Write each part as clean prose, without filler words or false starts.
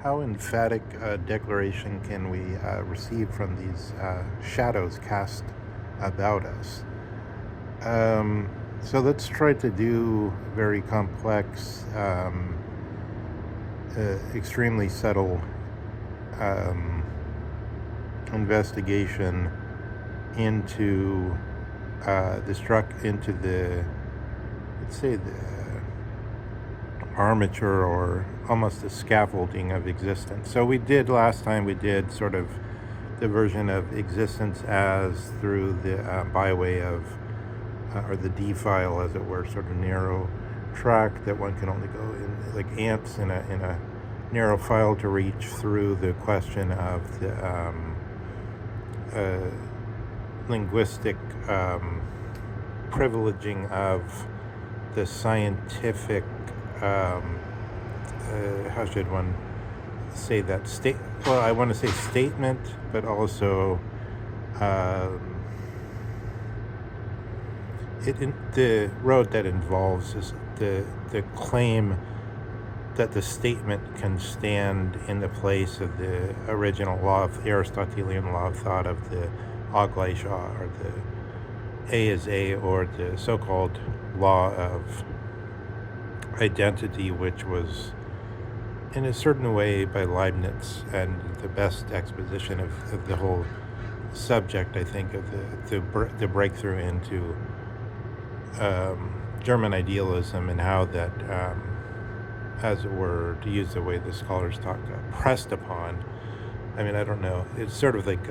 how emphatic a declaration can we receive from these shadows cast about us? So let's try to do very complex, extremely subtle investigation into into the, let's say, the armature or almost the scaffolding of existence. So last time we did sort of the version of existence as through the by way of or the D file, as it were, sort of narrow track that one can only go in like ants in a narrow file to reach through the question of the linguistic privileging of the scientific, how should one say that? Well, I want to say statement, but also the road that involves the claim that the statement can stand in the place of the original law of Aristotelian law of thought of the aglaisha, or the A is A, or the so-called law of identity, which was in a certain way by Leibniz, and the best exposition of the whole subject, I think, of the breakthrough into German idealism, and how that, as it were, to use the way the scholars talk, pressed upon. I mean, I don't know. It's sort of like,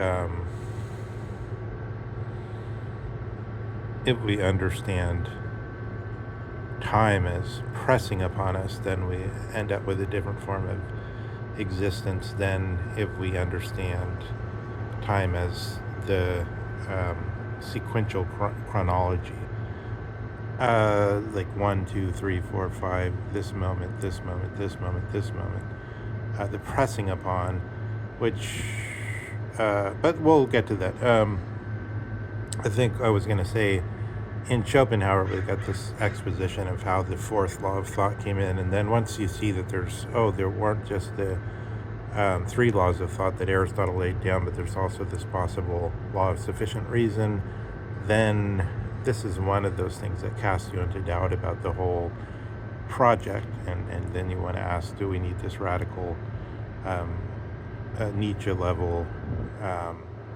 if we understand time as pressing upon us, then we end up with a different form of existence than if we understand time as the sequential chronology. Like 1, 2, 3, 4, 5, this moment, this moment, this moment, this moment. The pressing upon, which, but we'll get to that. I think I was going to say, in Schopenhauer, we got this exposition of how the fourth law of thought came in, and then once you see that there weren't just the three laws of thought that Aristotle laid down, but there's also this possible law of sufficient reason, then this is one of those things that casts you into doubt about the whole project, and then you want to ask, do we need this radical Nietzsche-level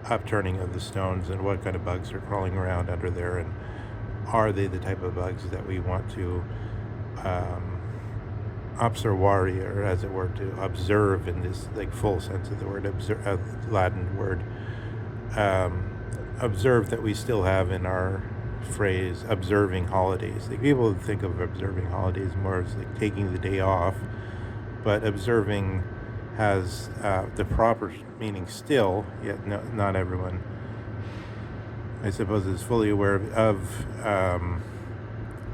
upturning of the stones, and what kind of bugs are crawling around under there, and are they the type of bugs that we want to observari, or as it were, to observe in this like full sense of the word, Latin word, observe, that we still have in our phrase observing holidays. Like, people think of observing holidays more as like taking the day off, but observing has the proper meaning still, yet not everyone, I suppose, is fully aware of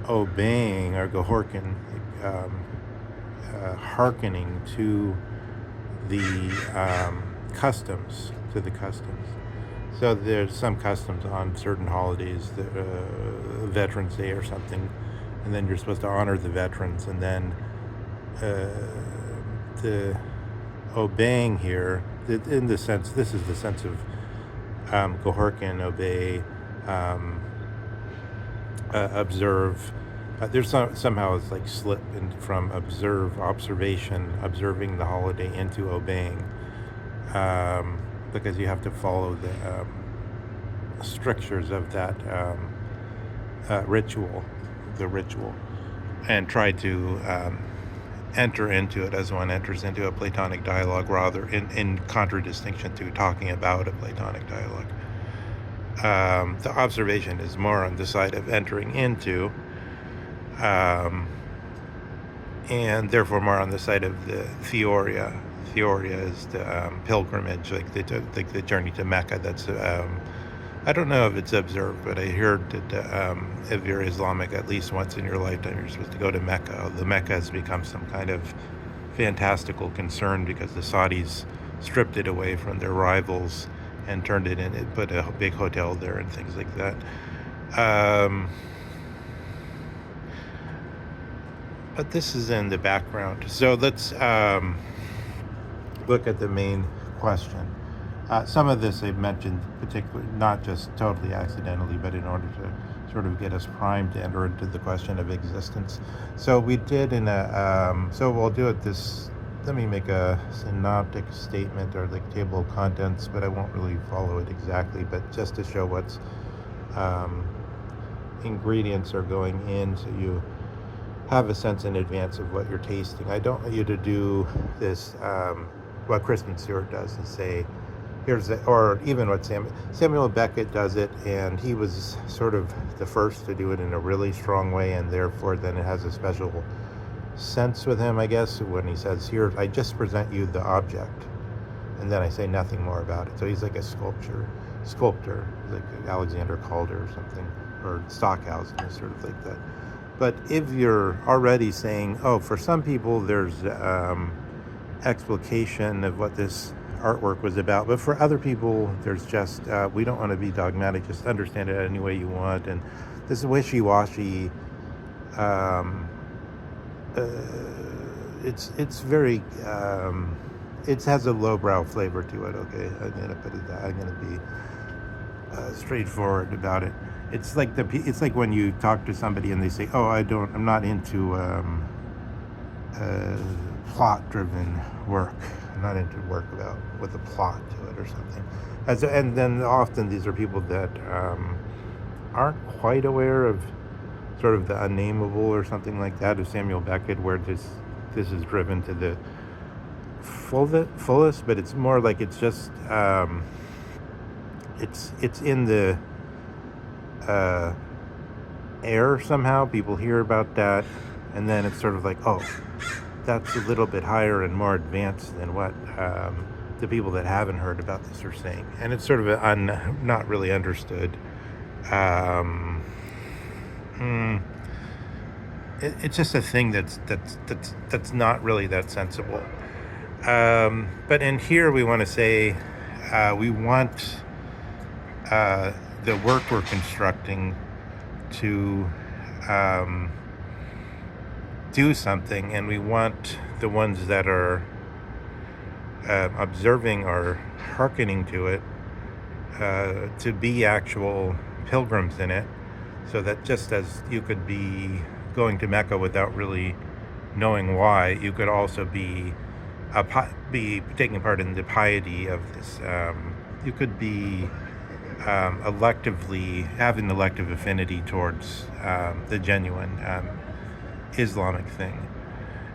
obeying, or Gehorchen, hearkening to the customs, So there's some customs on certain holidays, Veterans Day or something, and then you're supposed to honor the veterans, and then the obeying here, in the sense, this is the sense of Gehorchen, obey, observe. There's somehow it's like slip from observing the holiday, into obeying, because you have to follow the strictures of that ritual, and try to enter into it as one enters into a Platonic dialogue, rather in contradistinction to talking about a Platonic dialogue. The observation is more on the side of entering into, and therefore more on the side of the theoria. Theoria is the pilgrimage, like the journey to Mecca. That's I don't know if it's observed, but I heard that if you're Islamic, at least once in your lifetime, you're supposed to go to Mecca. The Mecca has become some kind of fantastical concern because the Saudis stripped it away from their rivals and turned it in. It put a big hotel there and things like that. But this is in the background. So let's look at the main question. Some of this I've mentioned, particularly not just totally accidentally, but in order to sort of get us primed to enter into the question of existence. So we did so we'll do it this. Let me make a synoptic statement or the table of contents, but I won't really follow it exactly, but just to show what's ingredients are going in, so you have a sense in advance of what you're tasting. I don't want you to do this, what Kristen Stewart does, and say, or even what Samuel Beckett does it, and he was sort of the first to do it in a really strong way, and therefore then it has a special sense with him, I guess, when he says, here, I just present you the object, and then I say nothing more about it. So he's like a sculptor, like Alexander Calder or something, or Stockhausen, sort of like that. But if you're already saying, oh, for some people there's explication of what this artwork was about, but for other people there's just, we don't want to be dogmatic, just understand it any way you want, and this wishy-washy, it's very, it has a lowbrow flavor to it, okay? I'm going to put it that, I'm going to be straightforward about it. It's like when you talk to somebody and they say, "Oh, I'm not into plot-driven work. I'm not into work with a plot to it or something." And then often these are people that aren't quite aware of sort of the unnameable or something like that of Samuel Beckett, where this is driven to the fullest, but it's more like it's just it's in the air somehow. People hear about that, and then it's sort of like, oh, that's a little bit higher and more advanced than what the people that haven't heard about this are saying, and it's sort of not really understood. It's just a thing that's not really that sensible. But in here we want to say we want the work we're constructing to do something, and we want the ones that are observing or hearkening to it to be actual pilgrims in it, so that just as you could be going to Mecca without really knowing why, you could also be taking part in the piety of this. You could be electively have an elective affinity towards the genuine Islamic thing,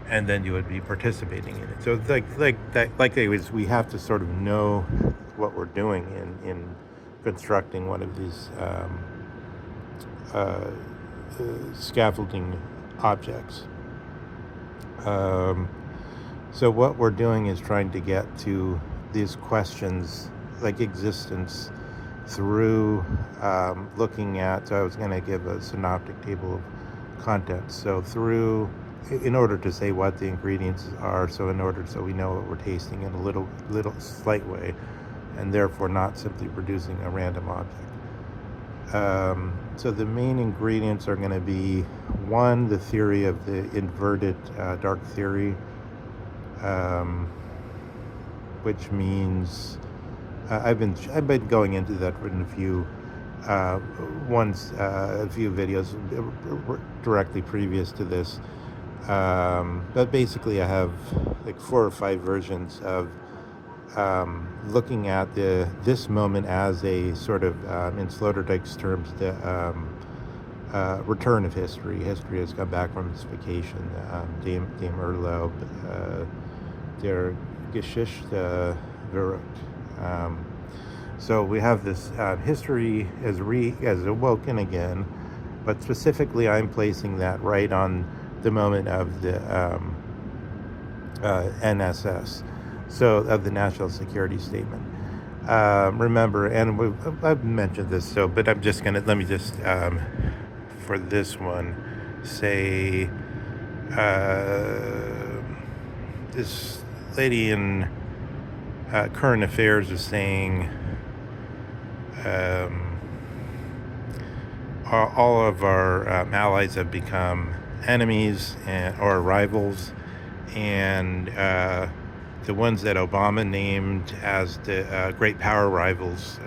and then you would be participating in it. So we have to sort of know what we're doing in constructing one of these scaffolding objects. So what we're doing is trying to get to these questions like existence through looking at, so I was going to give a synoptic table of contents. So in order to say what the ingredients are, so we know what we're tasting in a little slight way, and therefore not simply producing a random object. So the main ingredients are going to be, one, the theory of the inverted dark theory, which means I've been going into that in a few videos directly previous to this, but basically I have like 4 or 5 versions of looking at this moment as a sort of, in Sloterdijk's terms, the return of history. History has come back from its vacation. Dem Urlaub, der Geschichte verrückt. So we have this history as awoken again, but specifically I'm placing that right on the moment of the NSS, so of the National Security Statement. Remember, and I've mentioned this, but I'm just gonna, let me just, for this one, say, this lady in Current Affairs is saying, all of our allies have become enemies or rivals, and the ones that Obama named as the great power rivals,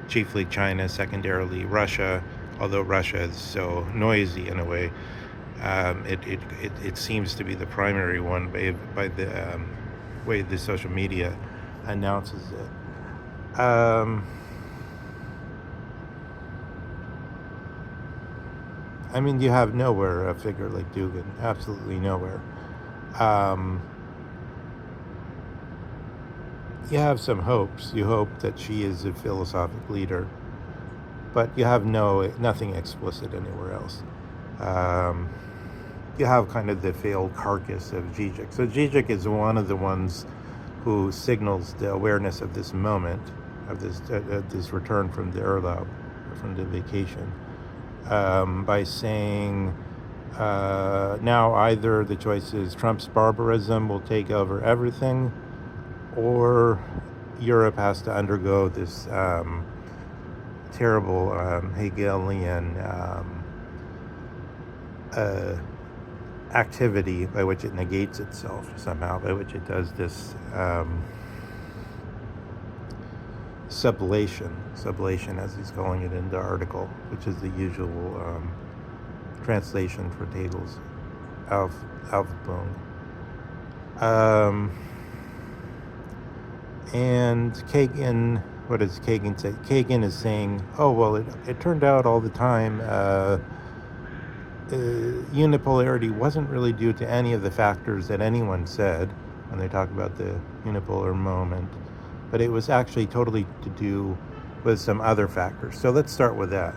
chiefly China, secondarily Russia, although Russia is so noisy in a way, it seems to be the primary one by the way the social media announces it. I mean, you have nowhere a figure like Dugin, absolutely nowhere. You have some hopes. You hope that she is a philosophic leader, but you have nothing explicit anywhere else. You have kind of the failed carcass of Zizek. So Zizek is one of the ones who signals the awareness of this moment, of this return from the Urlaub, from the vacation, by saying, now either the choice is Trump's barbarism will take over everything, or Europe has to undergo this terrible Hegelian activity by which it negates itself somehow, by which it does this sublation, as he's calling it in the article, which is the usual translation for Hegel's Aufbung. And Kagan, what does Kagan say? Kagan is saying, oh, well, it turned out all the time unipolarity wasn't really due to any of the factors that anyone said when they talk about the unipolar moment, but it was actually totally to do with some other factors. So let's start with that.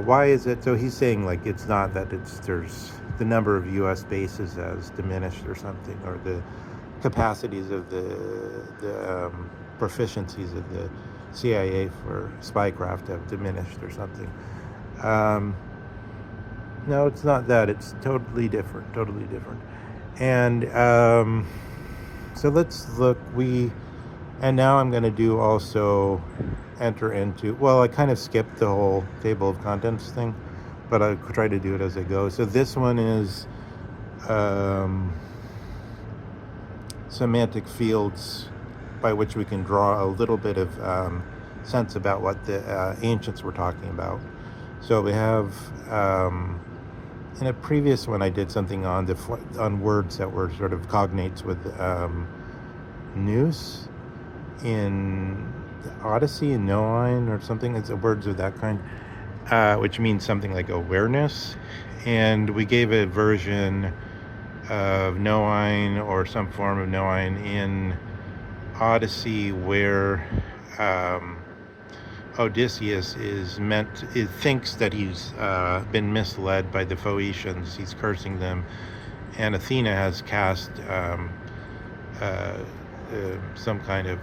Why is it? So he's saying, like, it's not that there's the number of U.S. bases has diminished or something, or the capacities of the proficiencies of the CIA for spycraft have diminished or something. No, it's not that. It's totally different. And so let's look. And now I'm going to do also enter into, well, I kind of skipped the whole table of contents thing, but I'll try to do it as I go. So this one is semantic fields by which we can draw a little bit of sense about what the ancients were talking about. So we have, in a previous one I did something on words that were sort of cognates with nous in the Odyssey and Noine or something. It's words of that kind, which means something like awareness. And we gave a version of Noine or some form of Noine in Odyssey where Odysseus thinks that he's been misled by the Phoenicians. He's cursing them, and Athena has cast some kind of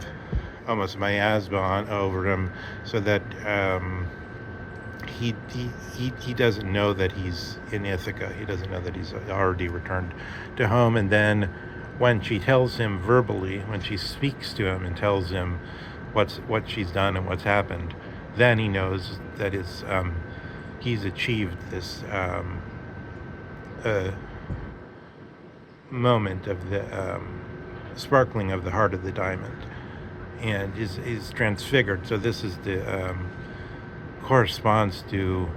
almost miasma over him, so that he doesn't know that he's in Ithaca. He doesn't know that he's already returned to home. And then when she tells him verbally, when she speaks to him and tells him what she's done and what's happened, then he knows that he's achieved this moment of the sparkling of the heart of the diamond, and is transfigured. So this is the corresponds to,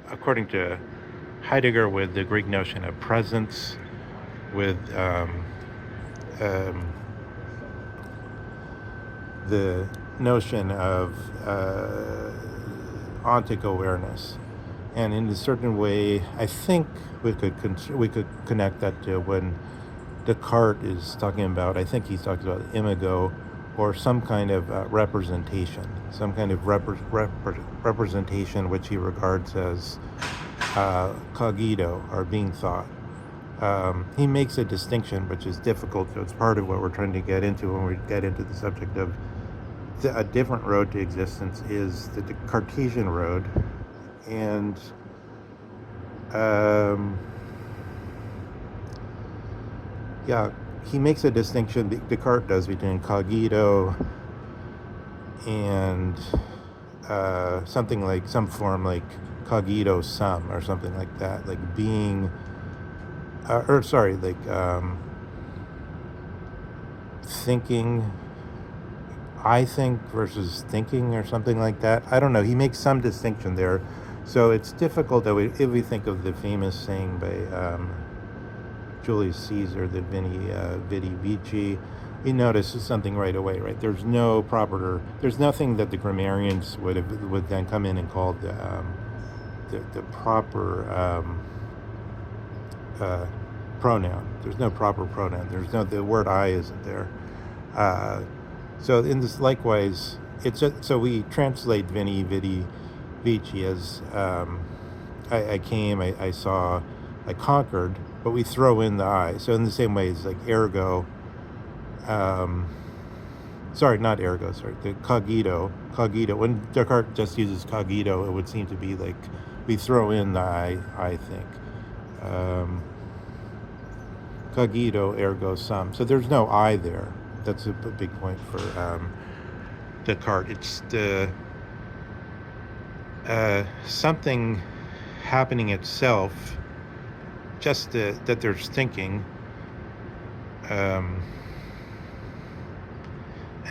according to Heidegger, with the Greek notion of presence, with the notion of ontic awareness. And in a certain way, I think we could connect that to when Descartes is talking about, I think he's talking about imago, or some kind of representation, some kind of representation which he regards as cogito, or being thought. He makes a distinction which is difficult, so it's part of what we're trying to get into when we get into the subject of a different road to existence is the Cartesian road. And he makes a distinction, Descartes does, between cogito and something like, some form like cogito sum or something like that, like being, thinking, I think versus thinking or something like that. I don't know. He makes some distinction there. So it's difficult that if we think of the famous saying by Julius Caesar, that vidi vici, we notice something right away, right? There's nothing that the grammarians would then come in and call the proper pronoun. There's no proper pronoun. The word I isn't there. So in this, likewise, so we translate veni vidi vici as I came, I saw, I conquered, but we throw in the I. So in the same way, it's like ergo. The cogito. When Descartes just uses cogito, it would seem to be like we throw in the I think. Cogito ergo sum. So there's no I there. That's a big point for Descartes. It's the something happening itself, just that there's thinking.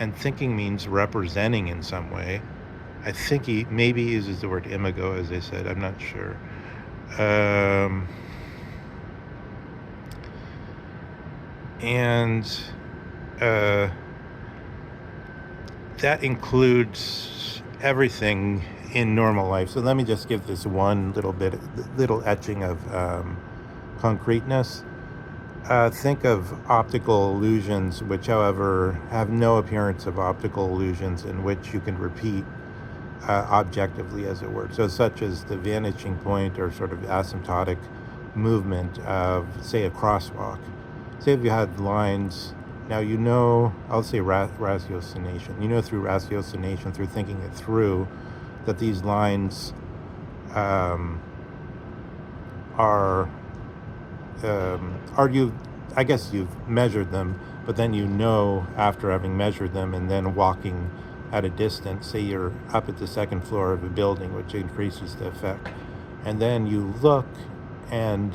And thinking means representing in some way. I think he maybe uses the word imago, as I said. I'm not sure. And that includes everything in normal life. So let me just give this one little etching of concreteness. Think of optical illusions, which, however, have no appearance of optical illusions, in which you can repeat objectively, as it were. So such as the vanishing point or sort of asymptotic movement of, say, a crosswalk. Say if you had lines, now I'll say ratiocination. Through ratiocination, through thinking it through, that these lines I guess you've measured them, but then after having measured them and then walking at a distance, say you're up at the second floor of a building, which increases the effect, and then you look, and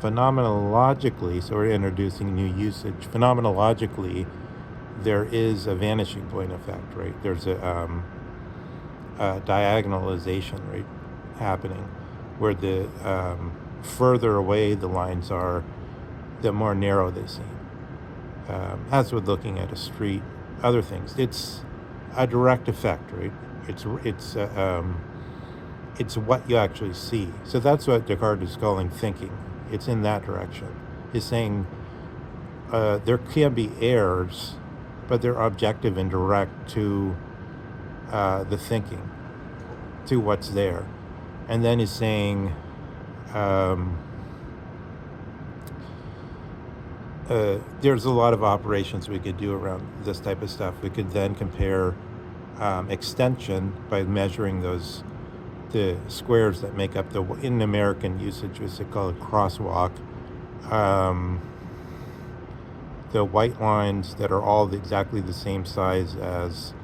phenomenologically, so we're introducing new usage, phenomenologically, there is a vanishing point effect, right? There's a diagonalization, right, happening, where the further away the lines are, the more narrow they seem. As with looking at a street, other things. It's a direct effect, right? It's what you actually see. So that's what Descartes is calling thinking. It's in that direction. He's saying there can be errors, but they're objective and direct to the thinking, to what's there. And then he's saying there's a lot of operations we could do around this type of stuff. We could then compare extension by measuring the squares that make up in American usage, we would call it crosswalk. The white lines that are all exactly the same size as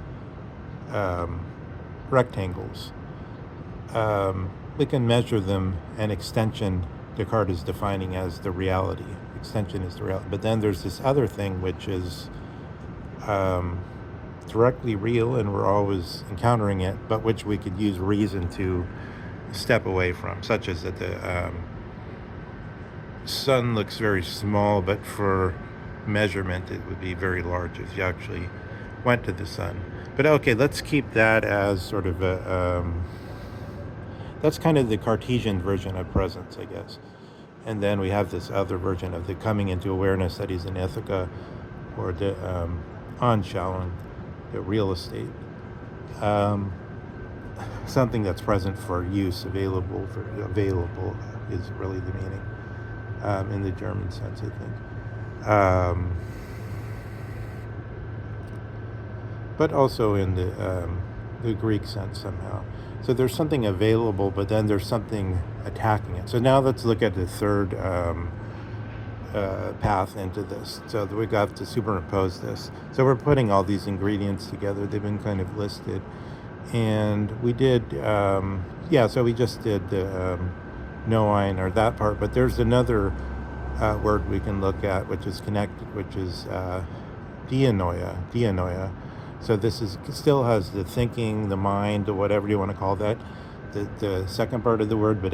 rectangles. We can measure them, and extension, Descartes is defining as the reality. Extension is the reality. But then there's this other thing which is directly real, and we're always encountering it, but which we could use reason to step away from, such as that the sun looks very small, but for measurement it would be very large if you actually went to the sun. But okay, let's keep that as sort of that's kind of the Cartesian version of presence, I guess. And then we have this other version of the coming into awareness studies in Ithaca, or the Anschauen, the real estate. Something that's present for use, available is really the meaning, in the German sense, I think. But also in the Greek sense somehow. So there's something available, but then there's something attacking it. So now let's look at the third path into this. So we got to superimpose this. So we're putting all these ingredients together. They've been kind of listed. And we did, so we just did the noein, or that part. But there's another word we can look at, which is connected, which is dianoia. So this is still has the thinking, the mind, or whatever you want to call that, the second part of the word, but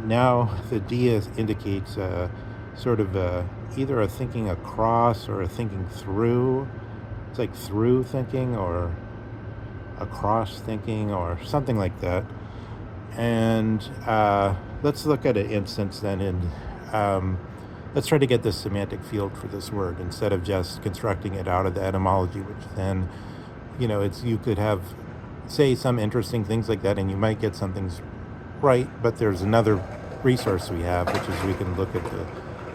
now the dia indicates sort of either a thinking across or a thinking through. It's like through thinking or across thinking or something like that. And let's look at an instance then let's try to get the semantic field for this word instead of just constructing it out of the etymology, which then, you could have, say, some interesting things like that, and you might get some things right, but there's another resource we have, which is we can look at the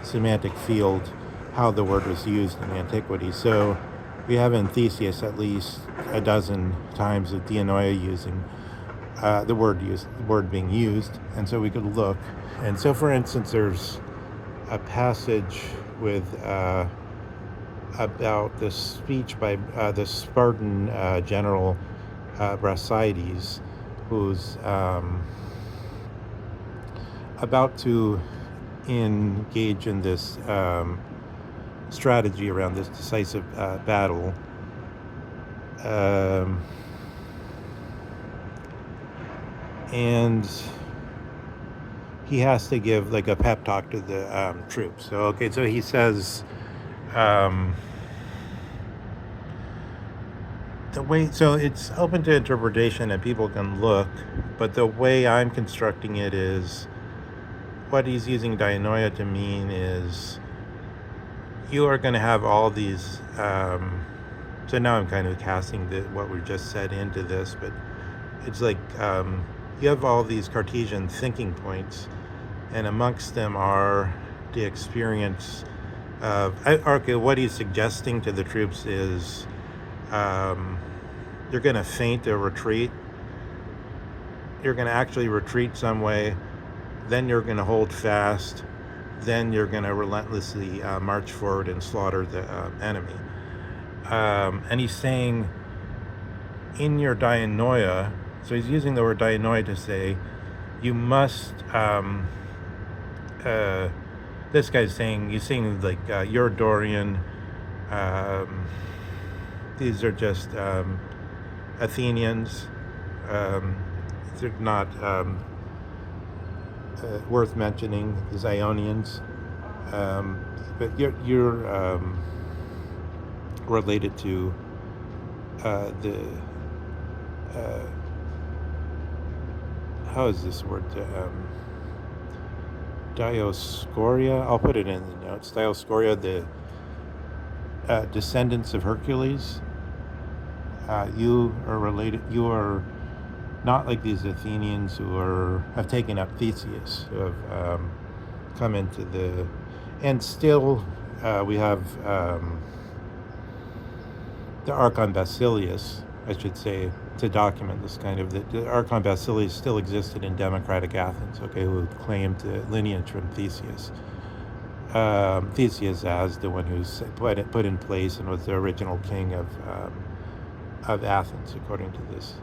semantic field, how the word was used in antiquity. So we have in Theseus at least a dozen times of dianoia using the word being used, and so we could look. And so, for instance, there's a passage with about the speech by the Spartan general Basileus, who's about to engage in this strategy around this decisive battle. And he has to give like a pep talk to the troops. So he says, so it's open to interpretation and people can look, but the way I'm constructing it is, what he's using dianoia to mean is, you are going to have all these, so now I'm kind of casting what we just said into this, but it's like, you have all these Cartesian thinking points, and amongst them are the experience of, what he's suggesting to the troops is, you're going to feint a retreat. You're going to actually retreat some way. Then you're going to hold fast. Then you're going to relentlessly march forward and slaughter the enemy. And he's saying, in your dianoia, so he's using the word dianoia to say, you must, this guy's saying, he's saying like, you're Dorian, these are just Athenians, they're not worth mentioning, the Ionians, but you're related to the how is this word? Dióskouroi. I'll put it in the notes. Dióskouroi, the descendants of Hercules. You are related. You are not like these Athenians who have taken up Theseus, who have come into the, and still we have the Archon Basileus, I should say, to document this kind of, the Archon Basileus still existed in democratic Athens, who claimed lineage from Theseus. Theseus as the one who's put in place and was the original king of Athens, according to this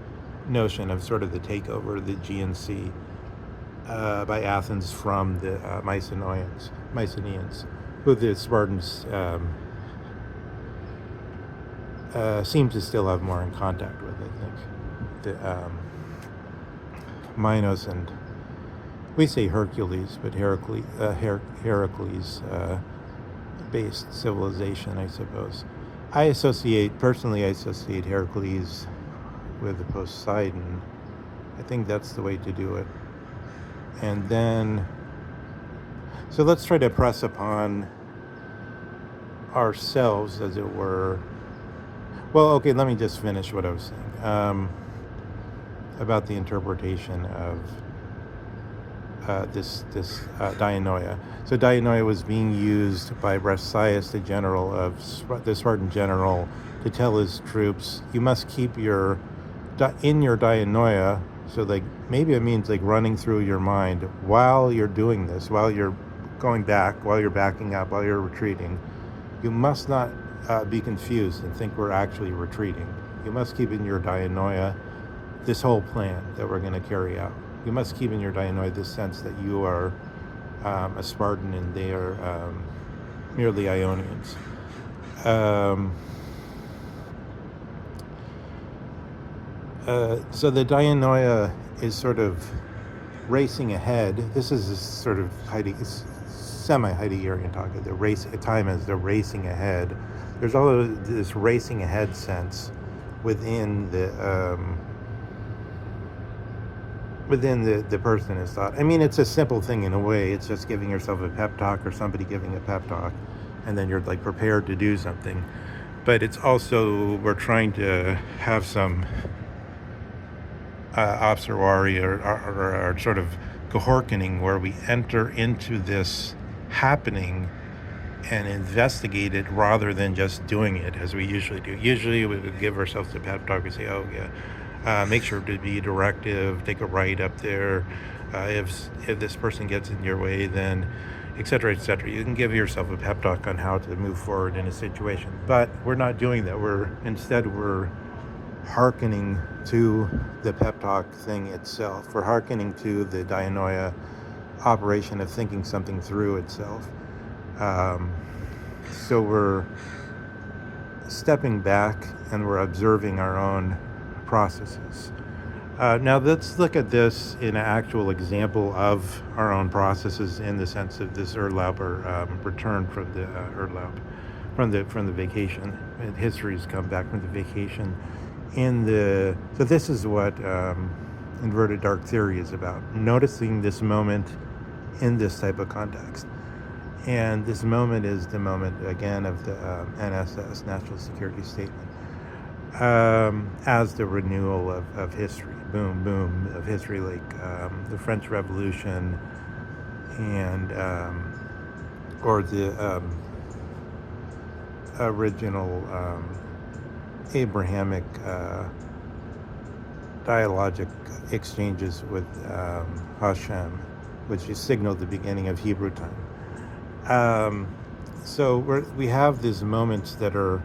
notion of sort of the takeover of the Aegean Sea by Athens from the Mycenaeans, who the Spartans seem to still have more in contact with, I think. The Minos and, we say Hercules, but Heracles based civilization, I suppose. I associate Heracles with the Poseidon. I think that's the way to do it. And then, so let's try to press upon ourselves, as it were. Well, let me just finish what I was saying about the interpretation of this dianoia. So dianoia was being used by Basileus, the Spartan general, to tell his troops, you must keep in your dianoia. So like, maybe it means like running through your mind while you're doing this, while you're going back, while you're backing up, while you're retreating. You must not be confused and think we're actually retreating. You must keep in your dianoia this whole plan that we're going to carry out. You must keep in your dianoia this sense that you are a Spartan and they are merely Ionians. So the dianoia is sort of racing ahead. This is sort of semi-Heideggerian talk. Time as the racing ahead. There's all this racing ahead sense within the person is thought. I mean, it's a simple thing in a way. It's just giving yourself a pep talk or somebody giving a pep talk, and then you're like prepared to do something. But it's also, we're trying to have some observatory or sort of cohorkening where we enter into this happening and investigate it rather than just doing it as we usually do. Usually we would give ourselves a pep talk and say, oh yeah, make sure to be directive, take a right up there. If this person gets in your way, then et cetera, et cetera. You can give yourself a pep talk on how to move forward in a situation. But we're not doing that. Instead we're hearkening to the pep talk thing itself. We're hearkening to the dianoia operation of thinking something through itself. So we're stepping back and we're observing our own processes. Now let's look at this in an actual example of our own processes in the sense of this Urlaub or return from the Urlaub, from the vacation. History's come back from the vacation. So this is what inverted dark theory is about, noticing this moment in this type of context. And this moment is the moment, again, of the NSS, National Security Statement, as the renewal of history, boom, of history, like the French Revolution and, or the original Abrahamic dialogic exchanges with Hashem, which is signaled the beginning of Hebrew time. So we have these moments that are,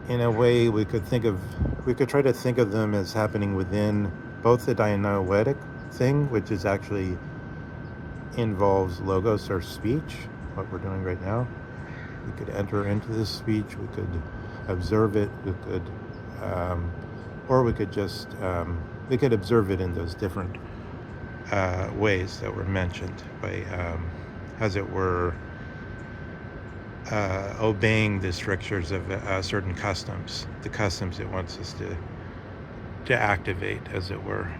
in a way, we could try to think of them as happening within both the dianoetic thing, which is actually involves logos or speech, what we're doing right now. We could enter into this speech, we could observe it, or we could just we could observe it in those different ways that were mentioned by, as it were, obeying the strictures of certain customs, the customs it wants us to activate, as it were.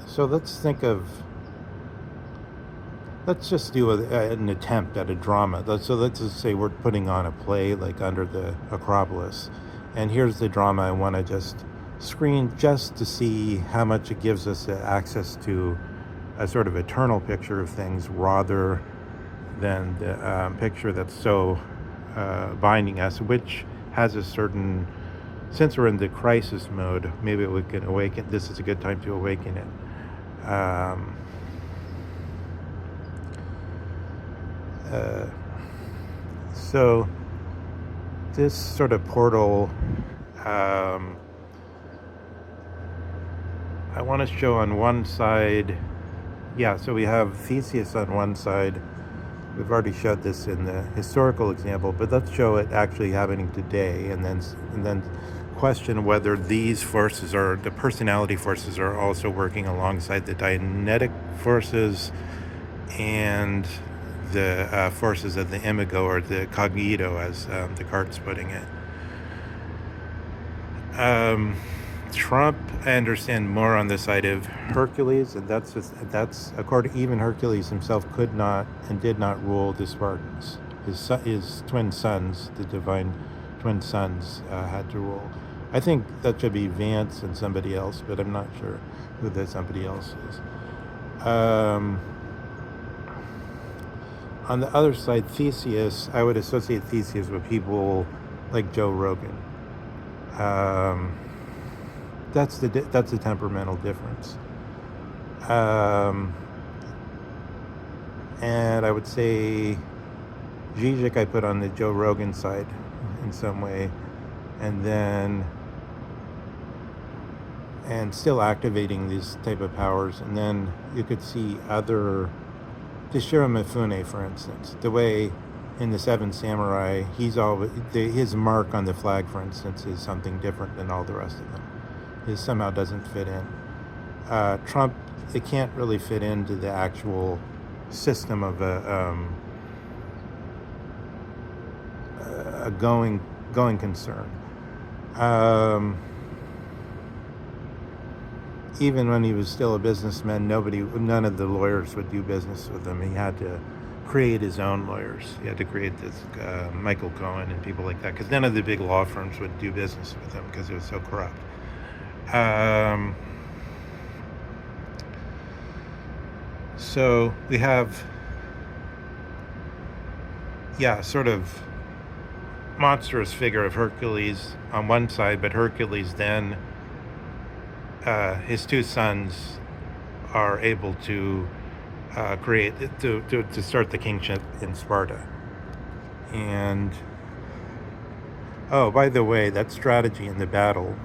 So let's just do an attempt at a drama. So let's just say we're putting on a play like under the Acropolis, and here's the drama I want to just screen just to see how much it gives us access to a sort of eternal picture of things rather than the picture that's so binding us, which has a certain, since we're in the crisis mode, maybe we can awaken, this is a good time to awaken it. So this sort of portal, I want to show on one side, so we have Theseus on one side. We've already showed this in the historical example, but let's show it actually happening today, and then question whether these forces, or the personality forces, are also working alongside the dianetic forces and the forces of the imago, or the cogito, as Descartes putting it. Trump, I understand, more on the side of Hercules, and that's according, even Hercules himself could not and did not rule the Spartans. His twin sons, the divine twin sons, had to rule. I think that should be Vance and somebody else, but I'm not sure who that somebody else is. On the other side, Theseus, I would associate Theseus with people like Joe Rogan. That's the temperamental difference. And I would say Zizek I put on the Joe Rogan side in some way, and still activating these type of powers. And then you could see other, Shiro Mifune, for instance, the way in the Seven Samurai, his mark on the flag, for instance, is something different than all the rest of them. It somehow doesn't fit in. Trump, it can't really fit into the actual system of a going concern. Even when he was still a businessman, none of the lawyers would do business with him. He had to create his own lawyers. He had to create this Michael Cohen and people like that, because none of the big law firms would do business with him because it was so corrupt. So we have, sort of monstrous figure of Hercules on one side, but Hercules then, his two sons are able to to start the kingship in Sparta. And by the way, that strategy in the battle,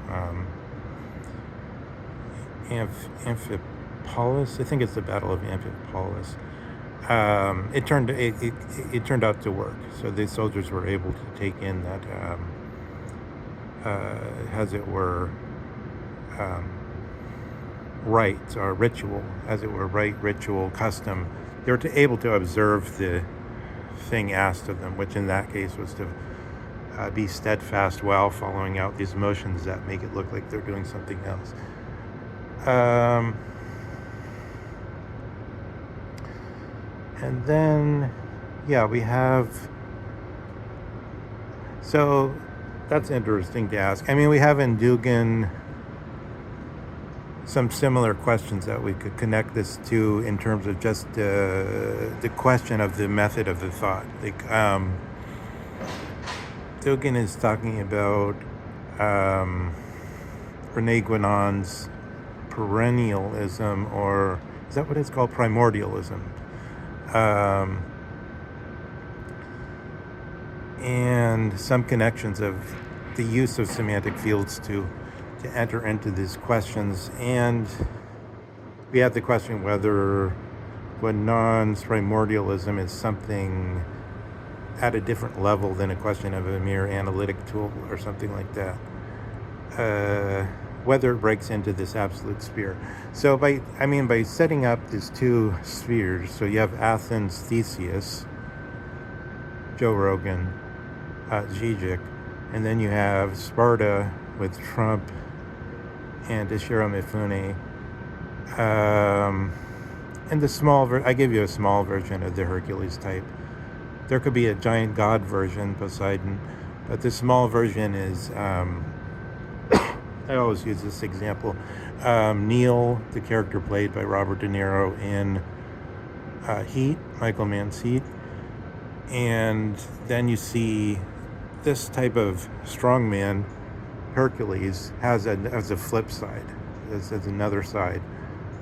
Amphipolis, I think it's the Battle of Amphipolis. It turned out to work. So the soldiers were able to take in that, as it were, rite or ritual, ritual, custom. They were able to observe the thing asked of them, which in that case was to be steadfast while following out these motions that make it look like they're doing something else. And then, we have, so that's interesting to ask. I mean, we have in Dugin some similar questions that we could connect this to in terms of just the question of the method of the thought. Like, Dugin is talking about Rene Guénon's perennialism, or is that what it's called? Primordialism. And some connections of the use of semantic fields to enter into these questions. And we have the question whether Guénon's primordialism is something at a different level than a question of a mere analytic tool or something like that. Whether it breaks into this absolute sphere. So by setting up these two spheres, so you have Athens, Theseus, Joe Rogan, Zizek, and then you have Sparta with Trump and Ishiro Mifune. And the small I give you a small version of the Hercules type. There could be a giant god version, Poseidon, but the small version is, I always use this example, Neil, the character played by Robert De Niro in Heat, Michael Mann's Heat. And then you see this type of strongman, Hercules, has a flip side, has another side.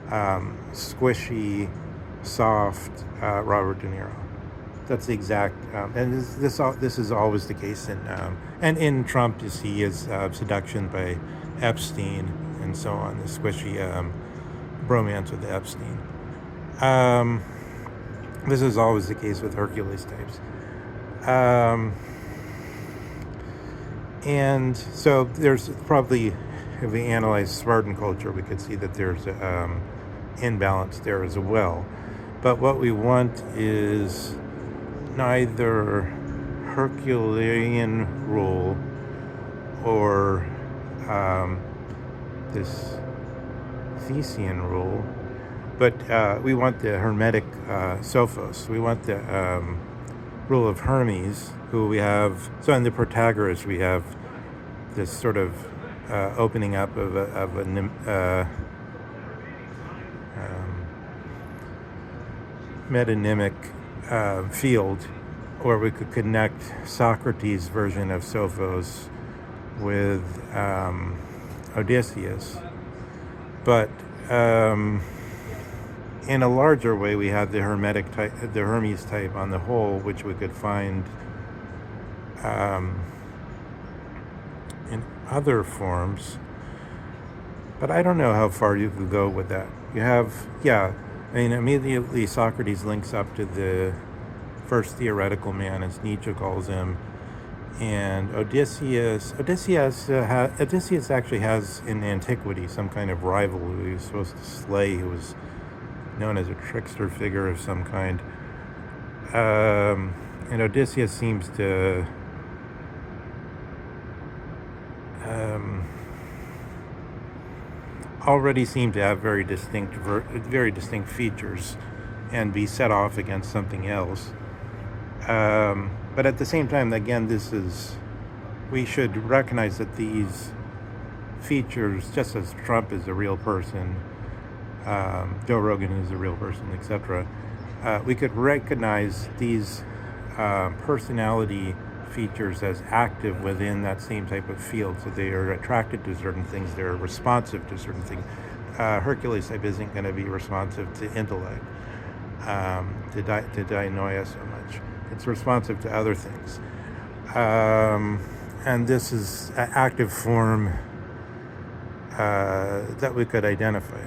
Squishy, soft Robert De Niro. That's the exact, and this is always the case and in Trump. You see his seduction by Epstein and so on, the squishy bromance with Epstein. This is always the case with Hercules types. And so there's probably, if we analyze Spartan culture, we could see that there's imbalance there as well. But what we want is neither Herculean rule or this Thesean rule, but we want the Hermetic Sophos. We want the rule of Hermes, who we have. So in the Protagoras, we have this sort of opening up of a metonymic field, where we could connect Socrates' version of Sophos with Odysseus. But in a larger way, we have the Hermetic type, the Hermes type on the whole, which we could find in other forms. But I don't know how far you could go with that. You have, immediately Socrates links up to the first theoretical man, as Nietzsche calls him. And Odysseus actually has in antiquity some kind of rival who he was supposed to slay, who was known as a trickster figure of some kind. And Odysseus seems to already seem to have very distinct features and be set off against something else. But at the same time, again, we should recognize that these features, just as Trump is a real person, Joe Rogan is a real person, etc., we could recognize these personality features as active within that same type of field. So they are attracted to certain things, they're responsive to certain things. Hercules type isn't going to be responsive to intellect, to dianoia so much. It's responsive to other things. And this is an active form that we could identify.